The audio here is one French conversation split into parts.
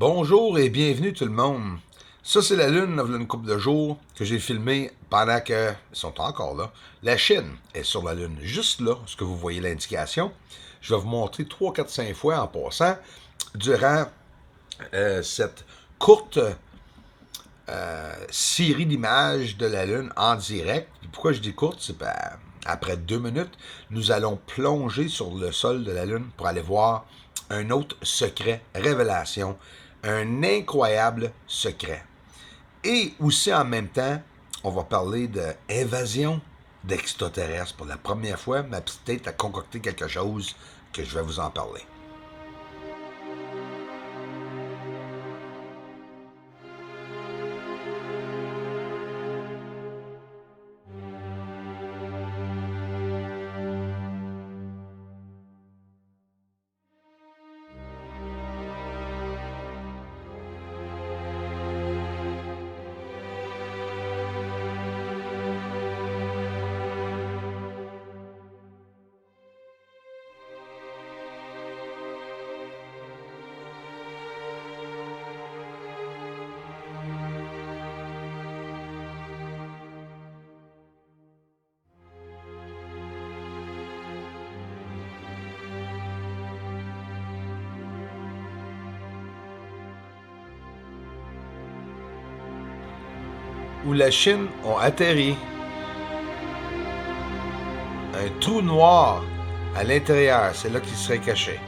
Bonjour et bienvenue tout le monde. Ça, c'est la Lune, là, une couple de jours que j'ai filmé pendant que, ils sont encore là, la Chine est sur la Lune. Juste là, ce que vous voyez l'indication. Je vais vous montrer 3, 4, 5 fois en passant durant cette courte série d'images de la Lune en direct. Pourquoi je dis courte? C'est après 2 minutes, nous allons plonger sur le sol de la Lune pour aller voir un autre secret, révélation, un incroyable secret. Et aussi en même temps, on va parler d'invasion d'extraterrestres pour la première fois. Ma petite tête a concocté quelque chose que je vais vous en parler. Où la Chine ont atterri un trou noir à l'intérieur, c'est là qu'il serait caché.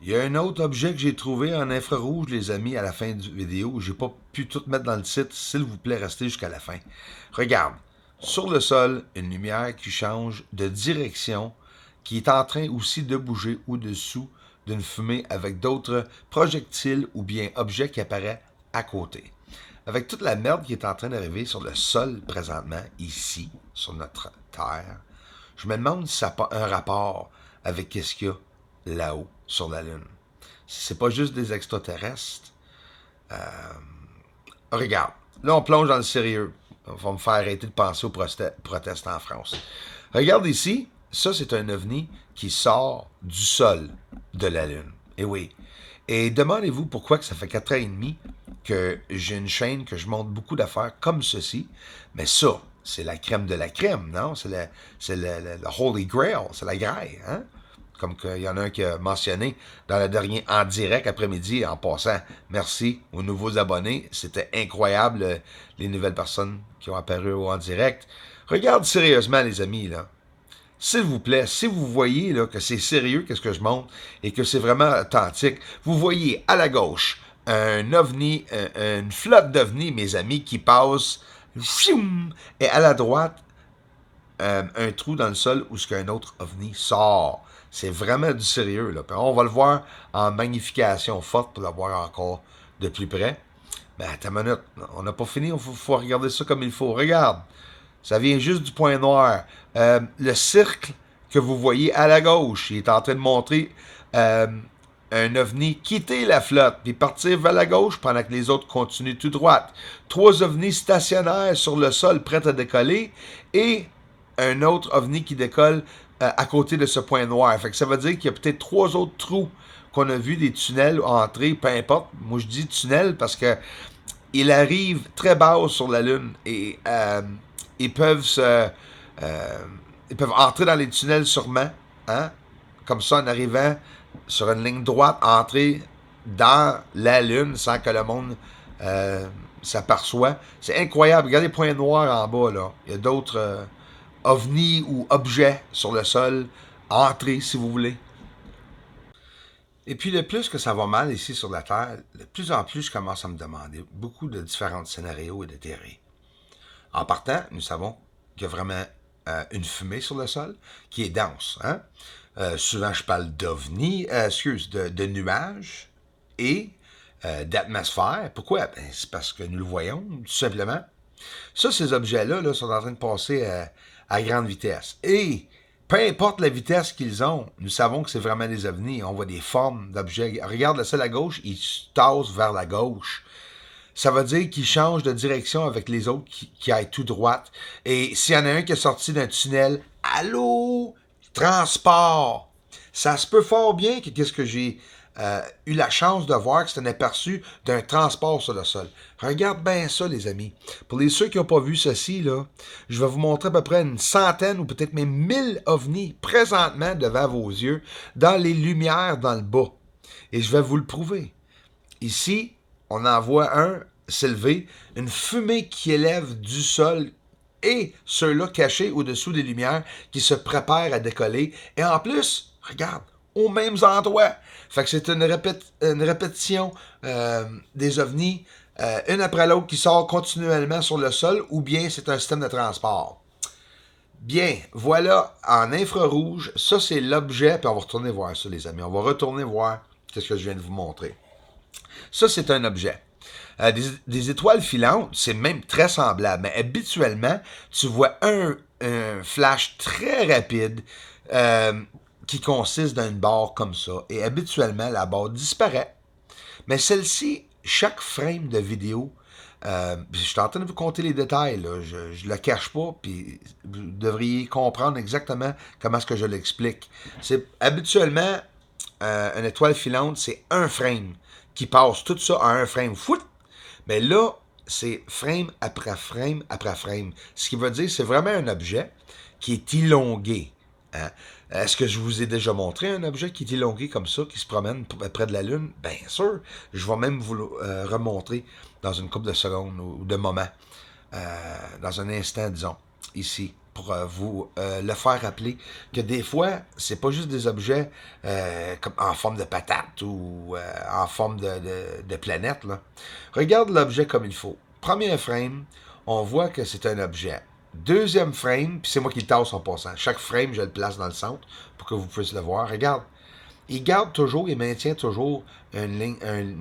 Il y a un autre objet que j'ai trouvé en infrarouge, les amis, à la fin du vidéo. J'ai pas pu tout mettre dans le titre. S'il vous plaît, restez jusqu'à la fin. Regarde. Sur le sol, une lumière qui change de direction, qui est en train aussi de bouger au-dessous d'une fumée avec d'autres projectiles ou bien objets qui apparaissent à côté. Avec toute la merde qui est en train d'arriver sur le sol présentement, ici, sur notre Terre, je me demande si ça n'a pas un rapport avec ce qu'il y a là-haut, sur la Lune. C'est pas juste des extraterrestres. Euh, Regarde, là on plonge dans le sérieux. On va me faire arrêter de penser aux protestes en France. Regarde ici, ça c'est un ovni qui sort du sol de la Lune. Et oui. Et demandez-vous pourquoi que ça fait 4 ans et demi que j'ai une chaîne que je montre beaucoup d'affaires comme ceci. Mais ça, c'est la crème de la crème, non? C'est le Holy Grail, c'est la graille, hein? Comme qu'il y en a un qui a mentionné dans le dernier en direct après-midi, en passant, merci aux nouveaux abonnés. C'était incroyable, les nouvelles personnes qui ont apparu en direct. Regarde sérieusement, les amis, là. S'il vous plaît, si vous voyez là, que c'est sérieux, qu'est-ce que je montre, et que c'est vraiment authentique, vous voyez à la gauche un ovni, une flotte d'ovnis, mes amis, qui passe, et à la droite, un trou dans le sol où ce qu'un autre ovni sort. C'est vraiment du sérieux, là. Puis on va le voir en magnification forte pour le voir encore de plus près. Mais attends une minute, on n'a pas fini, il faut regarder ça comme il faut. Regarde, ça vient juste du point noir. Le cercle que vous voyez à la gauche, il est en train de montrer un ovni quitter la flotte puis partir vers la gauche pendant que les autres continuent tout droit. 3 ovnis stationnaires sur le sol prêts à décoller et un autre ovni qui décolle à côté de ce point noir. Fait que ça veut dire qu'il y a peut-être 3 autres trous qu'on a vu, des tunnels entrés, peu importe. Moi, je dis tunnel parce que il arrive très bas sur la Lune et ils peuvent ils peuvent entrer dans les tunnels sûrement, hein? Comme ça, en arrivant sur une ligne droite, entrer dans la Lune sans que le monde s'aperçoit. C'est incroyable. Regardez les points noirs en bas, là. Il y a d'autres ovnis ou objets sur le sol. Entrez, si vous voulez. Et puis, le plus que ça va mal ici sur la Terre, de plus en plus, je commence à me demander beaucoup de différents scénarios et de théories. En partant, nous savons qu'il y a vraiment une fumée sur le sol qui est dense. Hein? Souvent, je parle d'ovnis, de nuages et d'atmosphère. Pourquoi? Ben, c'est parce que nous le voyons, tout simplement. Ça, ces objets-là là, sont en train de passer à grande vitesse. Et peu importe la vitesse qu'ils ont, nous savons que c'est vraiment des ovnis. On voit des formes d'objets. Regarde le ciel à gauche, il se tasse vers la gauche. Ça veut dire qu'ils changent de direction avec les autres qui aillent tout droit. Et s'il y en a un qui est sorti d'un tunnel, allô, transport. Ça se peut fort bien que qu'est-ce que j'ai eu la chance de voir, que c'est un aperçu d'un transport sur le sol. Regarde bien ça, les amis. Pour les ceux qui n'ont pas vu ceci, là, je vais vous montrer à peu près une centaine ou peut-être même 1000 ovnis présentement devant vos yeux, dans les lumières dans le bas. Et je vais vous le prouver. Ici, on en voit un s'élever, une fumée qui élève du sol et ceux-là cachés au-dessous des lumières qui se préparent à décoller. Et en plus, regarde, aux mêmes endroits. Fait que c'est une répétition des ovnis, une après l'autre qui sort continuellement sur le sol, ou bien c'est un système de transport. Bien, voilà, en infrarouge, ça c'est l'objet, puis on va retourner voir ça, les amis. On va retourner voir ce que je viens de vous montrer. Ça, c'est un objet. Des étoiles filantes, c'est même très semblable, mais habituellement, tu vois un flash très rapide qui consiste dans une barre comme ça, et habituellement, la barre disparaît. Mais celle-ci, chaque frame de vidéo, je suis en train de vous compter les détails, là, je ne le cache pas, puis vous devriez comprendre exactement comment est-ce que je l'explique. C'est habituellement, une étoile filante, c'est un frame qui passe tout ça à un frame. Fout! Mais là, c'est frame après frame après frame. Ce qui veut dire c'est vraiment un objet qui est élongué. Hein? Est-ce que je vous ai déjà montré un objet qui est élongué comme ça, qui se promène près de la Lune? Bien sûr. Je vais même vous le remontrer dans une couple de secondes ou de moments. Dans un instant, disons, ici, pour vous le faire rappeler que des fois, c'est pas juste des objets comme en forme de patate ou en forme de planète. Là. Regarde l'objet comme il faut. Premier frame, on voit que c'est un objet. Deuxième frame, puis c'est moi qui le tasse en passant. Chaque frame, je le place dans le centre pour que vous puissiez le voir. Regarde, il garde toujours, il maintient toujours une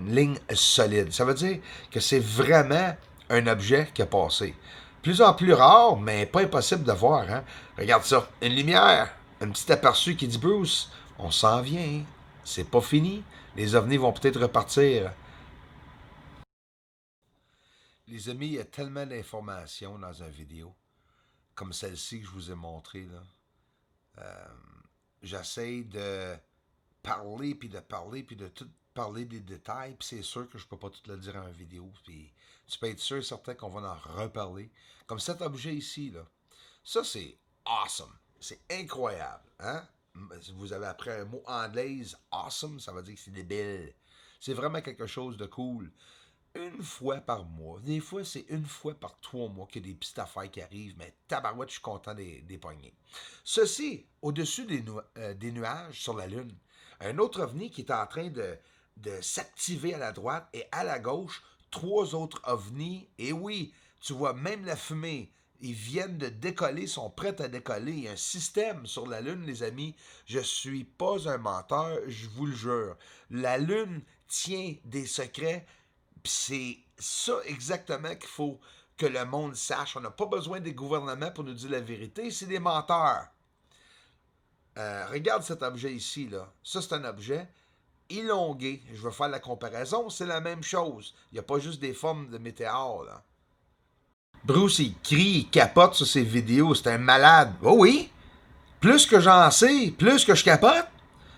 ligne solide. Ça veut dire que c'est vraiment un objet qui a passé. Plus en plus rare, mais pas impossible de voir. Hein? Regarde ça, une lumière, un petit aperçu qui dit Bruce, on s'en vient, c'est pas fini. Les ovnis vont peut-être repartir. Les amis, il y a tellement d'informations dans une vidéo, comme celle-ci que je vous ai montrée. Là. J'essaie de parler, puis de tout parler des détails, puis c'est sûr que je peux pas tout le dire en vidéo, puis tu peux être sûr et certain qu'on va en reparler. Comme cet objet ici, là. Ça, c'est awesome. C'est incroyable, hein? Si vous avez appris un mot anglais, awesome, ça veut dire que c'est débile. C'est vraiment quelque chose de cool. Une fois par mois. Des fois, c'est une fois par 3 mois qu'il y a des petites affaires qui arrivent, mais tabarouette, je suis content des pogner. Ceci, au-dessus des nuages sur la Lune, un autre ovni qui est en train de s'activer à la droite et à la gauche, 3 autres ovnis. Et oui, tu vois même la fumée. Ils viennent de décoller, sont prêts à décoller. Il y a un système sur la Lune, les amis. Je suis pas un menteur, je vous le jure. La Lune tient des secrets. Puis c'est ça exactement qu'il faut que le monde sache. On n'a pas besoin des gouvernements pour nous dire la vérité. C'est des menteurs. Regarde cet objet ici, là. Ça, c'est un objet. élongé. Je veux faire la comparaison, c'est la même chose. Il n'y a pas juste des formes de météores, là. Bruce, il crie, il capote sur ses vidéos. C'est un malade. Oh oui! Plus que j'en sais, plus que je capote.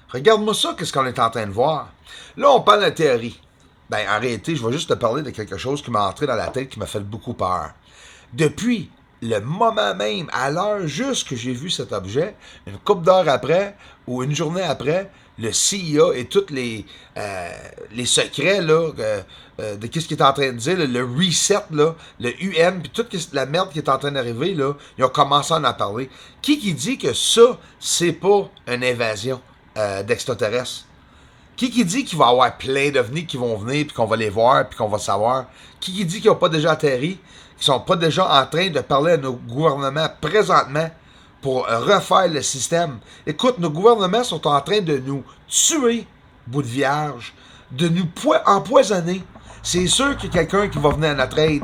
Regarde-moi ça, qu'est-ce qu'on est en train de voir. Là, on parle de théorie. Ben, en réalité, je vais juste te parler de quelque chose qui m'a entré dans la tête, qui m'a fait beaucoup peur. Depuis le moment même, à l'heure juste que j'ai vu cet objet, une couple d'heures après, ou une journée après, le CIA et tous les secrets là, de qu'est-ce qu'il est en train de dire, le reset, là, le UN, puis toute la merde qui est en train d'arriver, là, ils ont commencé à en parler. Qui dit que ça, c'est pas une invasion d'extraterrestres? Qui dit qu'il va y avoir plein d'ovnis qui vont venir, puis qu'on va les voir, puis qu'on va savoir? Qui dit qu'ils n'ont pas déjà atterri, qu'ils sont pas déjà en train de parler à nos gouvernements présentement pour refaire le système? Écoute, nos gouvernements sont en train de nous tuer, bout de vierge, de nous empoisonner. C'est sûr qu'il y a quelqu'un qui va venir à notre aide.